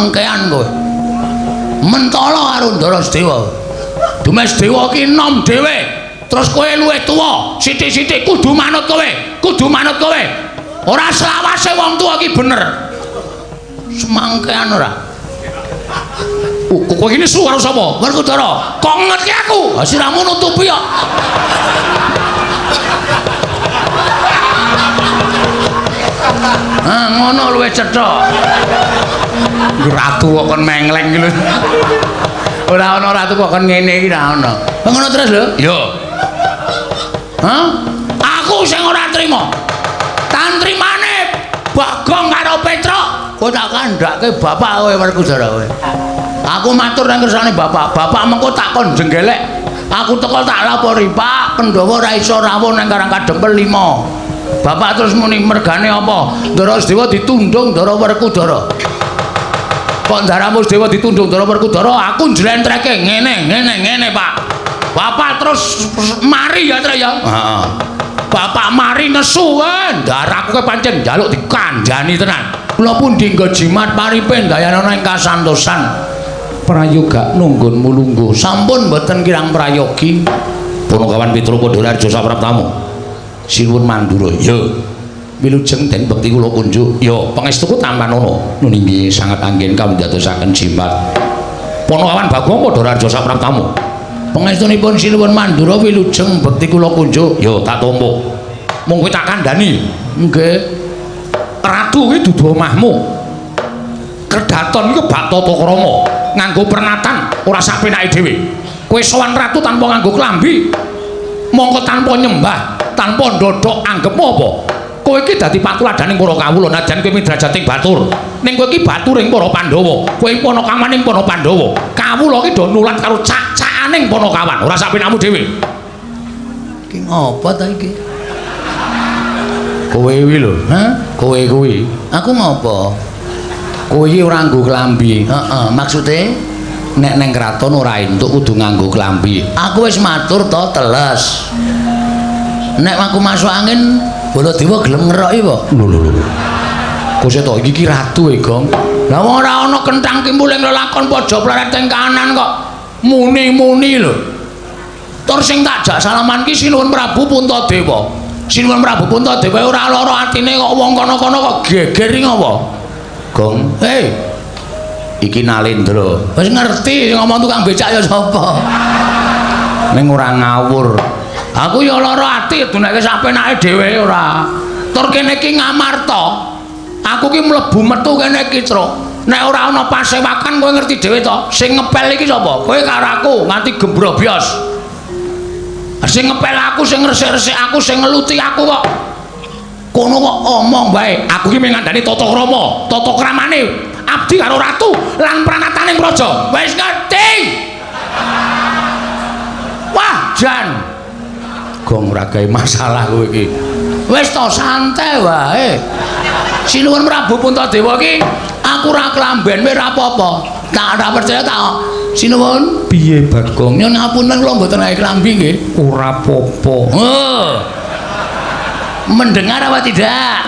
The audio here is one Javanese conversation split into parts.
Mangkean kowe. Mentala karo Ndara Sedewa. Dumes Dewa ki enom dhewe. Terus kowe luwih tuwa, sithik-sithik kudu manut kowe. Kudu manut kowe. Ora selawase wong tuwa ki bener. Semangkean ora. Kowe iki nesu karo sapa? Werkudara. Kok ngerti aku? Ha siramu nutupi kok. Ah ngono luwih cethok. Ratu kok kon mengleng iki lho. Ora ana ratu kok kon ngene iki ra ana. Ngono terus lho? Yo. Hah? Aku sing ora trima. Tantrimane Bagong karo Petruk. Kowe tak kandhake bapak kowe Werkudara kowe. Aku matur nang kersane bapak. Bapak mengko takon jenggelek. Aku teko tak lapori, Pak, Pandhawa ora iso rawuh nang Karang Kadempel 5. Bapak terus muni mergane apa? Ndara Sedewa ditundung Ndara Werkudara. Kok Ndara Sedewa ditundung Ndara Werkudara, aku njlentreke ngene, Pak. Bapak terus mari ya, Tra ya. Heeh. Bapak mari nesu kan. Ndaraku ke pancen njaluk dikandhani tenan. Kula pun dinggo jimat paripen dayana ing kasantosan. Prayoga nunggun mulunggu sampun mboten kirang prayogi. Punakawan Pitra Padhalarja sapraptamu. Sinuwun mandura. Yo. Wilujeng den bekti kula kunjuk. Yo, pangestuku tampan ana. Nun inggih sanget anggen kawedatosaken jimat. Punakawan Bagong Padhalarja sapraptamu. Pangestunipun sinuwun mandura wilujeng bekti kula kunjuk. Yo, tak tampa. Mung kowe tak kandhani. Nggih. Ratu kuwi dudu omahmu. Kedaton iki bak tata krama. Nganggo pernatan ora sak penake dhewe. Kowe sowan ratu tanpa nganggo klambi, mongko tanpa nyembah, tanpa ndodhok anggepmu apa? Kowe iki dadi patuladaning para kawula najan kowe midrajating batur. Ning kowe iki baturing para Pandhawa. Kowe panakawaning para Pandhawa. Kawula iki do nulat karo cak-cakaning panakawan, ora sak penakmu dhewe. Iki ngopo ta iki? Kowe iki lho, ha? Kowe kuwi. Aku ngopo? Kowe iki ora nganggo klambi. Heeh, maksude nek neng kraton ora entuk kudu nganggo klambi. Aku wis matur to teles. Nek aku masuk angin, Baladewa gelem ngeroki apa? Lho. Kose to iki ratu e, Gong. Lah wong ora ana kenthang kimpuling lelakon padha plaret teng kanan kok. Muni-muni lho. Tur sing tak jak salaman ki Sinuwun Prabu Puntadewa. Sinuwun Prabu Puntadewa ora lara atine kok wong kono-kono kok geger ngopo? Gong, hei, iki Nalendra. Wis ngerti ngomong tukang becak ya sapa? Ning ora ngawur. Aku ya lara ati duneke sapenake dhewe ora. Tur kene iki Ngamarta. Aku ki mlebu metu kene iki, Tru. Nek ora ana pasewakan kowe ngerti dhewe to, sing ngepel iki sapa? Kowe karo aku nganti gembrobyos. Sing ngepel aku, sing resik-resik aku, sing ngeluti aku kok. Kono kok omong bae, aku ki mengandani tata krama, tata kramane abdi karo ratu lan pranataning praja. Wis ngerti? Wah, jan. Gong ora gawe masalah kowe iki. Wis to santai wae. Sinuwun Prabu Puntadewa ki aku ora klamben wae ora apa-apa. Tak ora percaya tak. Sinuwun piye Bagong? Nyun ngapunten kula mboten gawe klambi nggih. Ora apa-apa. Mendengar apa tidak?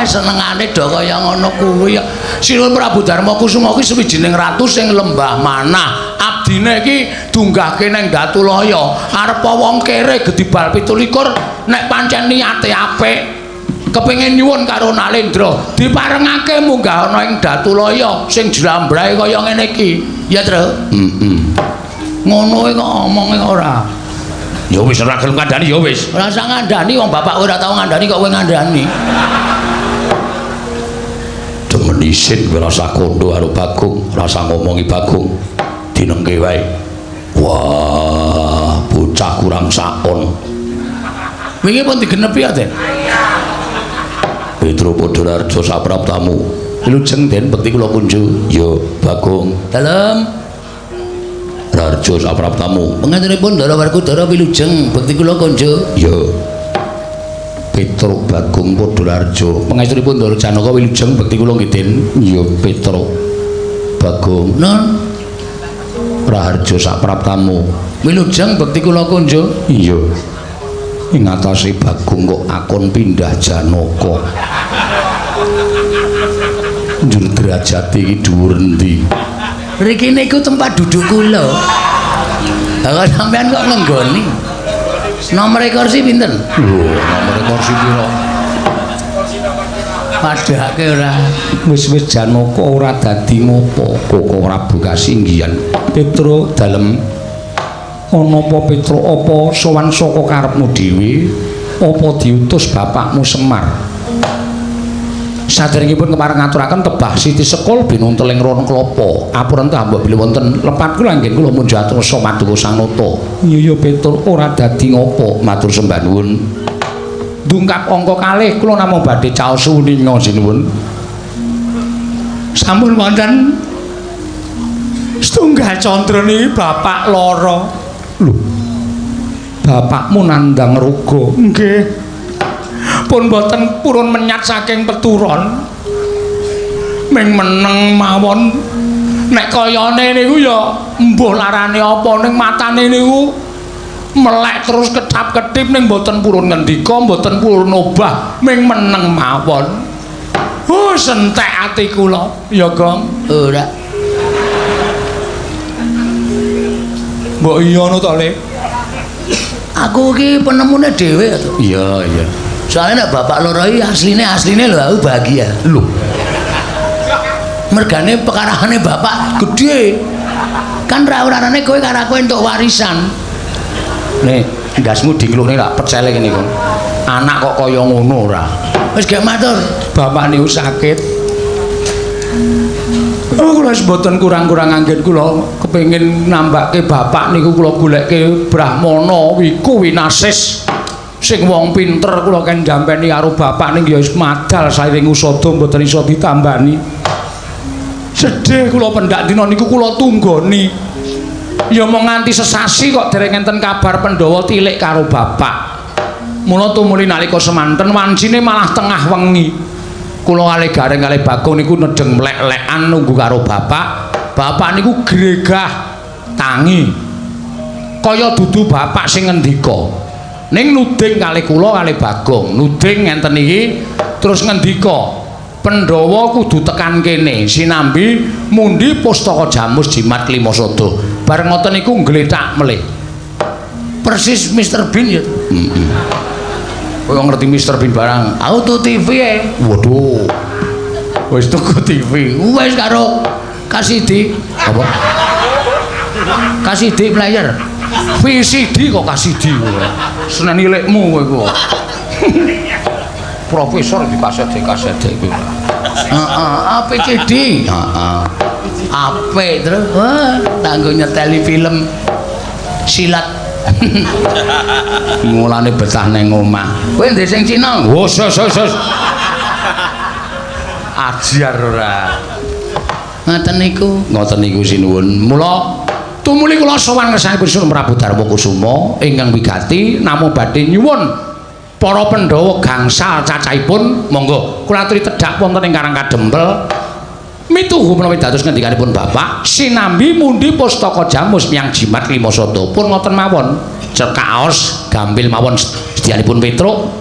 Senengane do kaya ngono kuwi. Sinuwun Prabu Darma Kusuma kuwi sawijining ratu sing lembah manah. Abdine iki dunggahke ning Datulaya. Arepa wong kere gedibal 17 nek pancen niate apik kepengin nyuwun karo Nalendra diparengake munggah ana ing Datulaya sing jlambrahe kaya ngene iki. Ya, Tru? Ngono kok omonge ora. Ya wis ora gelem ngandani ya wis. Ora usah ngandani wong bapak ora tau ngandani kok kowe ngandani. Demen isin kowe rasa kondo karo Bagong, rasa ngomongi Bagong. Dinengke wae. Wah, bocah kurang sakon. Wingi pun digenepi ya, Den? Pitra Padhalarja sapraptamu. Wilujeng Den bekti kula kunjuk. Ya, Bagong. Dalem. Rarja sapraptamu. Pengantenipun Ndara Werkudara wilujeng bekti kula kunjuk. Ya. Petruk Bagong Padhalarja. Pengestunipun Ndara Janaka wilujeng bekti kula nggih Den. Ya Petruk Bagong. Nun. Raharja sapraptamu. Wilujeng bekti kula kunjuk. Iya. Ing atase Bagong kok akon pindah Janaka. Njur derajat iki dhuwur endi? Mriki niku tempat duduk kula. Lah sampean kok ngenggoni? Nomor kursi pinten? Lho, nomor kursi piro? Padahake ora. Wis Janaka ora dadi ngopo, kok ora buka singgihan. Petro dalem ana apa Petro apa sowan saka karepmu dhewe? Apa diutus bapakmu Semar? Saderengipun kepareng ngaturaken tebah Siti Sekul binunteling ron klapa. Apuren ta mbok bilih wonten lepat kula nggih kula mun jatuh Maduka Sanata. Iya Petur ora dadi ngopo matur sembah nuwun. Dungkap angka kalih kula namung badhe caos suninga sinuwun. Sampun wonten setunggal candra niki bapak lara. Lho. Bapakmu nandang ruga. Nggih. Pun boten purun menyat saking peturon. Ming meneng mawon. Nek kayane niku ya mbuh larane apa ning matane niku melek terus ketap-ketip ning boten purun ngendika, boten purun obah, ming meneng mawon. Sentek ati kula, ya Gong. Ora. Mbok iya ngono to, Le? Aku iki penemune dhewe to. Iya, iya. Soalnya nek bapak loro iki asline lho aku bahagia. Lho. Mergane pekarane bapak gede. Kan ra-urane kowe karo aku entuk warisan. Nek ndasmu dingklukne lak percele kene kok. Anak kok kaya ngono ora. Wis gek matur, bapak niku sakit. Oh, kula mboten kurang-kurang anggen kula kepengin nambahke bapak niku kula goleke Brahmana wiku winasis. Sing wong pinter kula kan jampeni karo bapak ning ya wis madal sairing usada mboten iso ditambani. Sedih kula pendak dina niku kula tunggoni. Ya mau nganti sesasi kok dereng enten kabar Pandhawa tilik karo bapak. Mula tumuli nalika semanten wancine malah tengah wengi. Kula kalih gareng kalih Bagong niku nedeng mlek-lekan nunggu karo bapak. Bapak niku gregah tangi. Kaya dudu bapak sing ngendika. Ning nuding kalih kula kalih Bagong, nuding ngenten iki terus ngendika, Pandhawa kudu tekan kene sinambi mundi pustaka Jamus Jimat Klimasada. Bareng ngoten niku nggletak melih. Persis Mr. Bean ya. Kowe ngerti Mr. Bean barang auto TV e. Waduh. Wis tuku TV. Wis karo Kasidi apa? Kasidi player. VCD kok Kasidi kowe. Senen ilikmu kowe kok. Profesor di kaset kuwi. APCD. Heeh. Apik terus. Wah, kanggo nyeteli film silat. Mulane betah nang omah. Kowe ndek sing Cina? Wos. Ajar ora. Ngoten niku sinuwun. Mula tumuli kula sowan ngersani Gusti Prabu Darma Kusuma ingkang wigati namung badhe nyuwun para Pandhawa gangsal cacahipun monggo kula aturi tedhak wonten ing Karang Kadempel. Mituhu menawi dados ngendikanipun bapak sinambi mundi pustaka Jamus Miang Jimat Klimasada pun ngoten mawon cekaos gampil mawon sedyanipun Petruk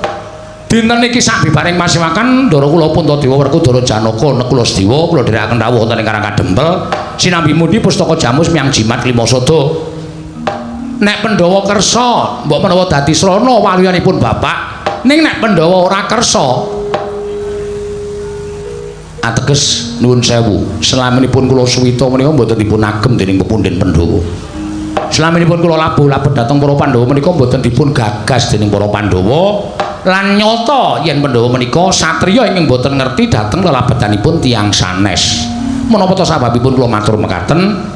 dinten niki sabibaring masiwaken ndara kula Puntadewa Werkudara Janaka kula Sedewa kula dherekaken rawuh wonten ing Karang Kadempel sinambi mundi pustaka Jamus Miang Jimat Klimasada. Nek Pandhawa kersa mbok menawa dadi srana waliyanipun bapak ning nek Pandhawa ora kersa ateges nuwun sewu selaminipun kula suwita menika mboten dipun agem dening pepundhen Pandhawa. Selaminipun kula labuh-labet dhateng para Pandhawa menika mboten dipun gagas dening para Pandhawa lan nyata yen Pandhawa menika satriya ingkang mboten ngerti dhateng lelabetanipun tiyang sanes. Menapa ta sababipun kula matur mekaten?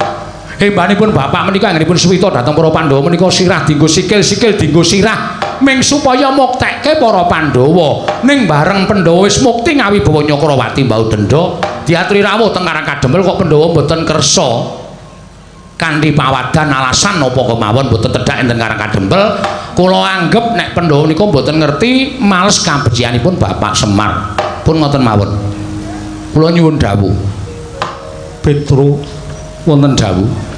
Hembanipun bapak menika anggenipun suwita dhateng para Pandhawa menika sirah dienggo sikil dienggo sirah ming supaya muktekke para Pandhawa ning bareng Pandhawa wis mukti ngawibawa Nyakrawati mbau denda diaturi rawuh teng Karang Kadempel kok Pandhawa mboten kersa kanthi pawadan alasan napa kemawon mboten tedhak enten Karang Kadempel kula anggep nek Pandhawa menika mboten ngerti males kabecikanipun Bapak Semar pun ngoten mawon kula nyuwun dawuh Petro wonten dawuh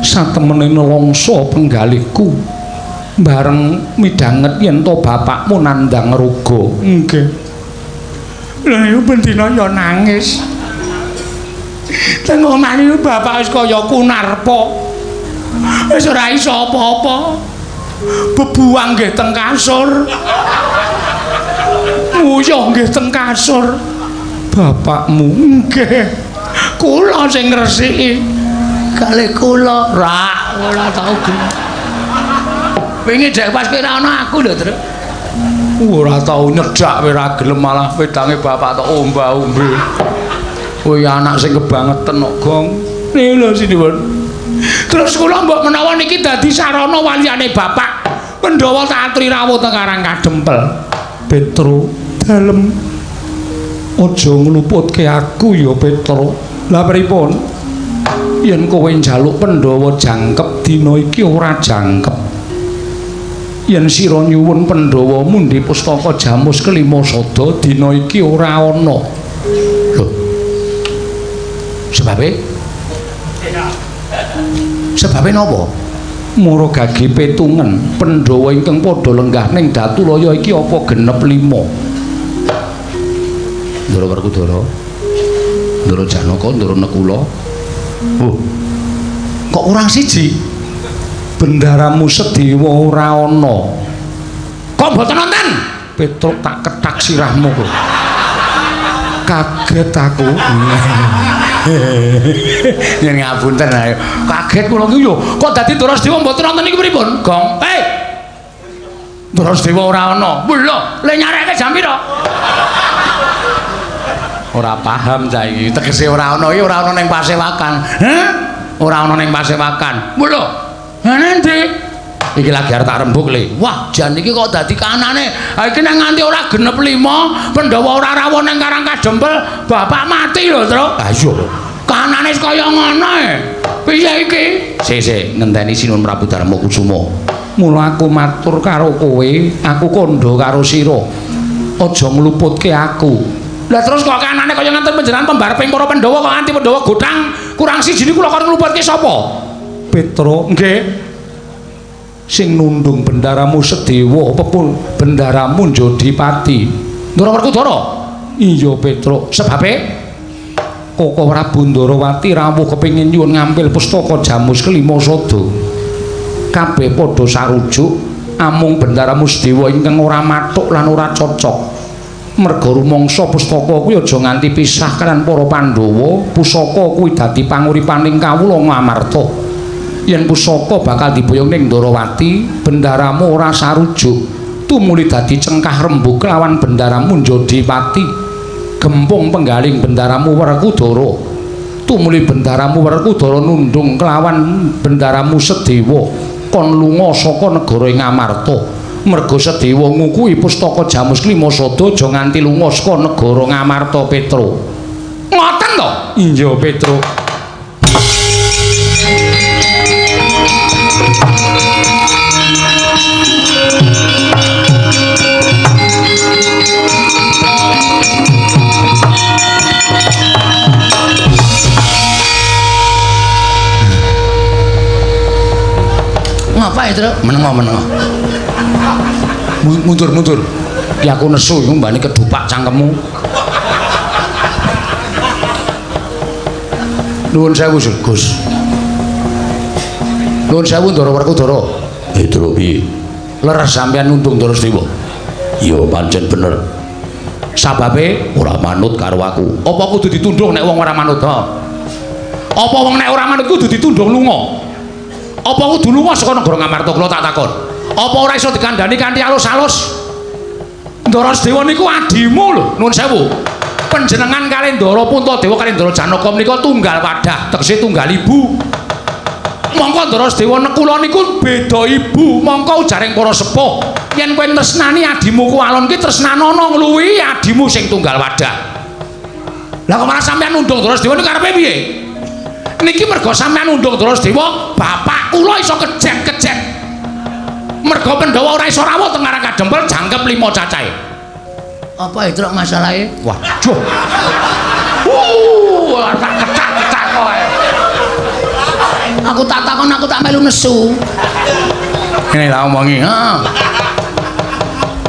satemene nelongso penggalihku bareng midhanget yen to bapakmu nandang ruga. Nggih. Lha iku bendina ya nangis. Teng omah niku bapak wis kaya kunarpa. Wis ora iso apa-apa. Bebuang nggih teng kasur. Nguyuh nggih teng kasur. Bapakmu nggih. Kula sing ngresiki. Kalih kula ora tau gelem. Wingi dek pas kowe ora ana aku lho, Tru. Ora tau nyedak kowe ora gelem malah wedange bapak tok omba-ombe. Kowe anak sing kebangetan kok, Gong. Nih lho sinipun. Terus kula mbok menawa niki dadi sarana waliyane bapak. Pandhawa Satri rawuh teng Karang Kadempel. Petro, dalem. Aja ngluputke aku ya, Petro. Lah pripun? Yen kowe njaluk Pandhawa jangkep dina iki ora jangkep. Yen sira nyuwun Pandhawa mundi pustaka Jamus kelima sada dina iki ora ana. Lho. Sebabe napa? Mara gagi petungen Pandhawa ingkang padha lenggah ning Datulaya iki apa genep 5. Ndara Werkudara, Ndara Janaka, Ndara Nekula. Oh. Kok kurang siji? Bendaramu Sedewa ora ana. Kok mboten wonten? Petruk tak ketak sirahmu kok. Kaget aku. Yen ngapunten ae. Kaget kula ki yo. Kok dadi Drasdewa mboten wonten iki pripun? Gong. Drasdewa ora ana. Lho, le nyareke jam pira? Ora paham cah iki. Tegese ora ana iki ora ana ning Pasewakan. Hah? Ora ana ning Pasewakan. Lho. Ha nanti iki lagi arep tak rembug le. Wah, jan iki kok dadi kanane. Ha iki nek nganti ora genep 5, Pandhawa ora rawuh ning Karang Kadempel, bapak mati lho, Tru. Ha iya. Kanane kaya ngono e. Piye iki? Sik, ngenteni Sinuwun Prabu Darma Kusuma. Mula aku matur karo kowe, aku kandha karo sira. Aja ngluputke aku. Lah terus kok kanane kaya ngenten panjenengan pembareping para Pandhawa kok nganti Pandhawa godhang kurang siji niku lho kok ngluputke sapa? Petro, nggih. Sing nundung bendaramu Sedewa apa pun bendaramu Jodipati. Ndara Werkudara? Iya, Petro. Sebabe Koko Prabu Ndarawati rawuh kepengin nyuwun ngambil pustaka Jamus kelima sada. Kabeh padha sarujuk amung bendaramu Sedewa ingkang ora mathuk lan ora cocok. Merga rumangsa pustaka kuwi aja nganti pisah kaliyan para Pandhawa, pusaka kuwi dadi panguripaning kawula Ngamarta. Yen pusaka bakal diboyong ning Ndarawati, bendaramu ora sarujuk, tumuli dadi cengkah rembug kelawan bendaramu Jodipati. Gempung penggaling bendaramu Werkudara, tumuli bendaramu Werkudara nundung kelawan bendaramu Sedewa kon lunga saka negara Ngamarta. Merga Sedewa ngukuhi pustaka Jamus kelima sada aja nganti lunga saka negara Ngamarta, Petro. Ngoten to? Iya, Petro. Ngapain, Tru? Menengo. Mundur. Ki aku nesu iku mbane kedupak cangkemmu. Nuwun sewu, Gus. Nuwun sewu, Ndara Werkudara. Tru piye? Leres sampeyan nundung Drasdewa. Iya, pancen bener. Sababe ora manut karo aku. Apa kudu ditundung nek wong ora manut, ha? Apa wong nek ora manut kudu ditundung lunga? Apa kudu lunga saka negara Ngamarta kula tak takon? Apa ora iso dikandhani kanthi alus-alus? Drasdewa niku adimu lho, nuwun sewu. Panjenengan kalih Ndara Puntadewa kalih Ndara Janaka menika tunggal wadah, tegese tunggal ibu. Mongko Drasdewa Nekula niku beda ibu, mongko ujaring para sepuh, yen kowe tresnani adimu ku alon ki tresnanono ngluwihi adimu sing tunggal wadah. Lah kok malah sampeyan nundung Drasdewa niku karepe piye? Niki merga sampeyan nundung Drasdewa, bapak kula iso kejek-kejek. Merga Pandhawa ora iso rawuh teng Karang Kadempel jangkep 5 cacahe. Apa itu masalahe? Waduh. Tak ketak-ketak kowe. Aku tak takon, aku tak melu nesu. Ngene tak omongi, ha.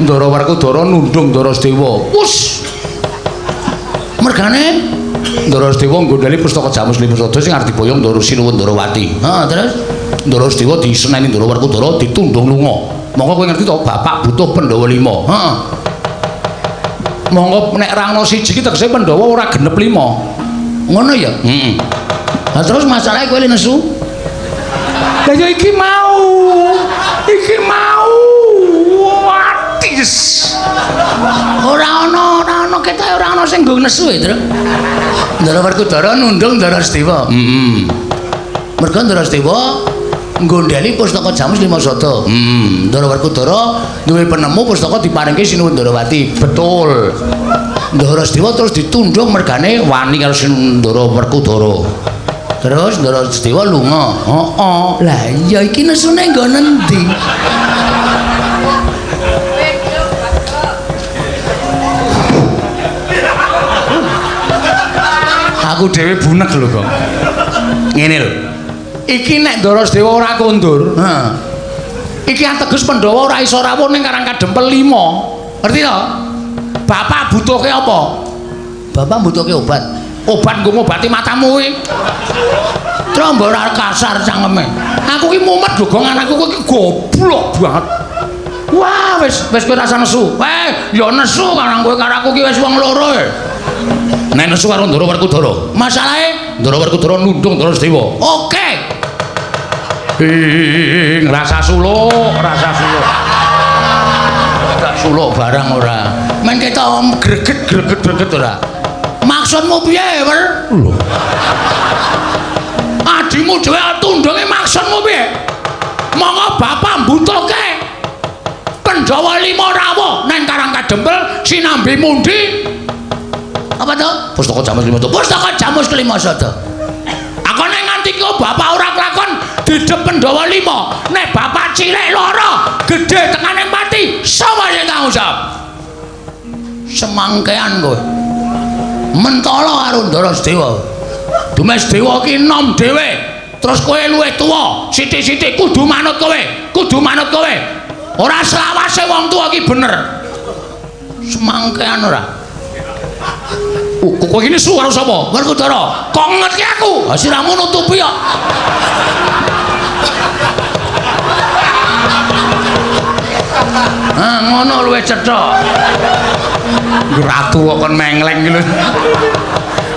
Ndara Werkudara nundung Drasdewa. Wus. mergane Ndara Sedewa nggondhali pustaka Jamus Limasada sing arep diboyong Ndara Sinuwun Ndarawati. Terus Ndara Sedewa diseneni Ndara Werkudara ditundhung lunga. Monggo kowe ngerti to bapak butuh Pandhawa 5. Heeh. Monggo nek rangno siji iki tegese Pandhawa ora genep 5. Ngono ya? Heeh. Lah terus masalahe kowe nesu. Lah ya iki mau. Iki mau. Watis. Ora ana ketoke ora ana sing nggo nesu ya, Tru. Ndara Werkudara nundhung Ndara Sedewa. Heeh. Mergo Ndara Sedewa nggondhali pustaka Jamus Limasada. Ndara Werkudara duwe penemu pustaka diparingke Sinuwun Ndarawati. Betul. Ndara Sedewa terus ditundhung mergane wani karo Ndara Werkudara. Terus Ndara Sedewa lunga. Heeh. Lah iya iki nesune nggo nendi? Aku dhewe bunek lho kok. Ngene lho. Iki nek Ndara Sedewa ora kondur, iki ateges Pandhawa ora iso rawuh ning Karang Kadempel 5. Ngerti to? Bapak butuhke apa? Bapak butuhke obat. Obat nggo ngobati matamu kuwi. Trombo ora kasar cangkeme. Aku ki mumet dogong anakku kuwi goblok banget. Wah, wis kowe rasa nesu. Ya nesu karang kowe karo aku ki wis wong loro. Nek nesu karo Ndara Werkudara. Masalahe Ndara Werkudara nundhung Ndara Sedewa. Oke. Rasa suluk. Gak suluk barang ora. Men ketok greget ora. Maksudmu piye, Wer? Lho. Adimu dhewe tundhunge maksudmu piye? Monggo bapak mbutuhke Pandhawa 5 rawuh nang Karang Kadempel sinambi mundi. Apa to? Pustaka Jamus Limasada. Pustaka Jamus Limasada. Aku nek nganti kok bapak ora kelakon didep Pandhawa 5. Nek bapak cilik lara, gedhe tekane mati, sapa sing tanggung jawab? Semangkean kowe. Mentala karo Ndara Sedewa. Dumes Dewa ki nom dhewe. Terus kowe luwih tuwa, sithik-sithik kudu manut kowe. Ora selawase wong tuwa ki bener. Semangkean ora. Kowe iki nesu karo sapa? Werkudara. Kok ngerti aku? Siramu nutupi kok. Ngono luwih cetha. Ratu kok kon mengleng iki lho.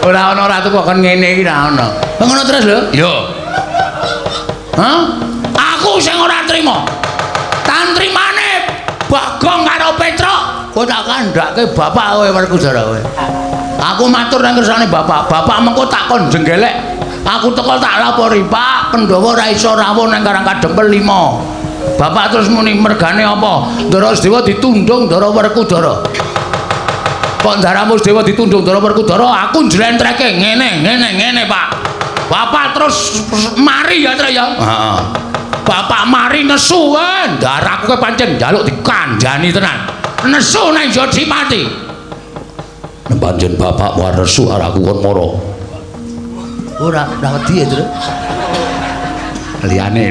Ora ana ratu kok kon ngene iki ra ana. Ngono terus lho? Yo. Aku sing ora trima. Tantrimane Bagong karo Petruk, kowe tak kandhake bapak kowe Werkudara kowe. Aku matur nang kersane bapak. Bapak mengko takon jenggelek. Aku teko tak lapori, Pak, Pandhawa ora iso rawuh nang Karang Kadempel 5. Bapak terus muni mergane apa? Ndara Sedewa ditundhung Ndara Werkudara. Kok Ndaramu Sedewa ditundhung Ndara Werkudara, aku njlentreke ngene, Pak. Bapak terus mari ya, Tra ya. Heeh. Bapak mari nesu kan. Ndaraku ke pancen njaluk dikandhani tenan. Nesu nang Jodimati. Pancen bapak war nesu araku kon mara. Ora wedi ya, Tru. Liyane.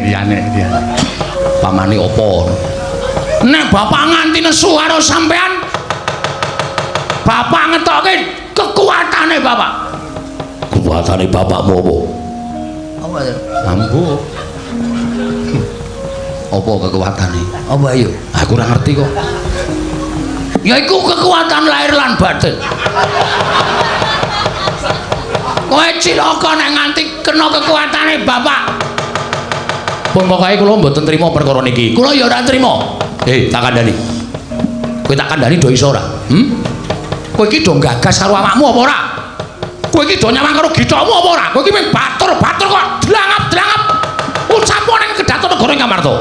Pamane apa? Nek bapak nganti nesu karo sampean, bapak ngetokke kekuatane bapak. Kekuatane bapakmu apa? Apa, Tru? Ambu. Apa kekuatane? Apa ayo? Aku ora ngerti kok. Yaiku kekuatan lahir lan batin. Kowe cilaka nek nganti kena kekuatane bapak. Pun pokoke kula mboten trima perkara niki. Kula ya ora trima. Tak kandhani. Kowe tak kandhani do iso ora? Kowe iki do gagas karo awakmu apa ora? Kowe iki do nyawang karo gitamu apa ora? Kowe iki mung batur kok dlangap. Ucapmu ning Kedaton Negara Ngamarta.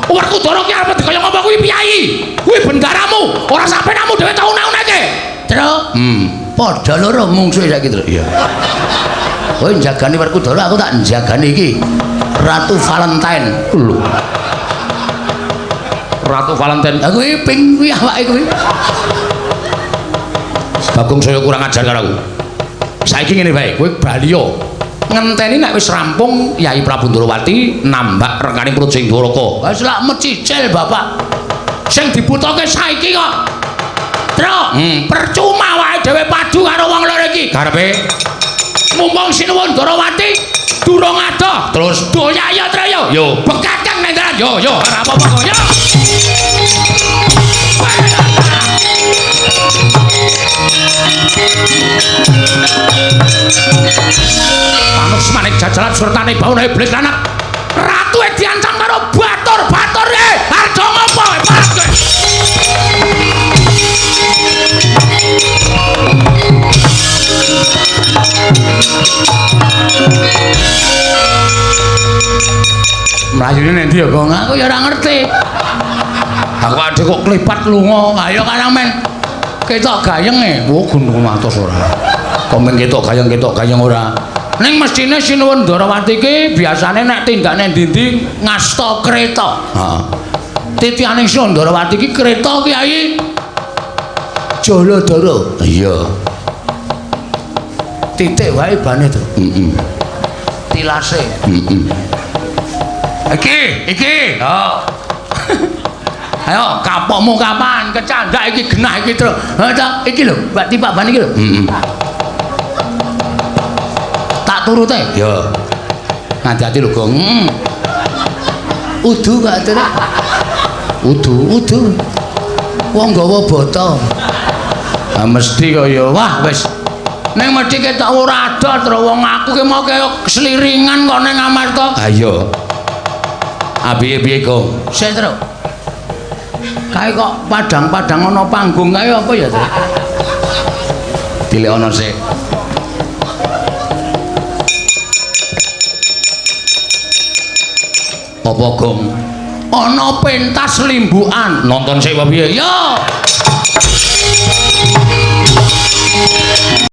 Werkudara ki arep dikaya ngapa kuwi piyai. Kuwi bendaramu, ora sampenamu dhewe tau une-uneke. Tru? Padha loro mungsuhe saiki, Tru. Iya. Kowe njagani Werkudara, aku tak njagani iki. Ratu Valentine. Lho. Ratu Valentine. Aku iki ping kuwi awake kuwi. Bagong saya kurang ajar karo aku. Saiki ngene bae, kowe baliya. Ngenteni nek wis rampung Yai Prabu Ndarawati nambak rekaning Projeng Dwaraka. Wis lak mecicil, Bapak. Sing dibutuhke saiki kok. Tru. Percuma wae dhewe padu karo wong loro iki. Karepe mumpung Sinuwun Darawati durung adoh, terus doya ya Tru yo. Yo, bekakang nang dalan yo yo ora apa-apa kok yo. Manus manik jajalan surtane baune iblis lanak. Ratu diancam karo batur-batur harga ngopo pake. Mlayune nendi ya kok aku ya ora ngerti. Aku adhe kok klipat lunga. Ayo karang men. Ketok gayenge. Oh gunung atos ora. Kok men ketok gayeng ora. Ning mestine Sinuwun Darawati iki biasane nek tindakne ndi-ndi ngasta kreta. Heeh. Titianing Sinuwun Darawati iki kreta Kyai Jaladara. Iya. Titik wae bane to. Heeh. Tilase. Heeh. Iki. Oh. Ayo kapokmu kapan? Kecandak iki genah iki terus. Ha iki lho, Mbak Tipak ban iki lho. Heeh. Tak turute. Ya. Hati-hati lho, Gong. Udu Mbak Tira. Udu. Wong gawa bata. Ah mesti kok ya. Wah, wis. Ning mesti ketok ora ada terus wong aku ki mau kaya seliringan kok ning Amarta. Ha iya. Ah piye-piye, Gong? Sik, Tru. Kae kok padang-padang ana panggung kae apa ya, Tru? Dilek ana sik. Apa, Gong? Ana pentas limbukan. Nonton sik apa piye? Yo.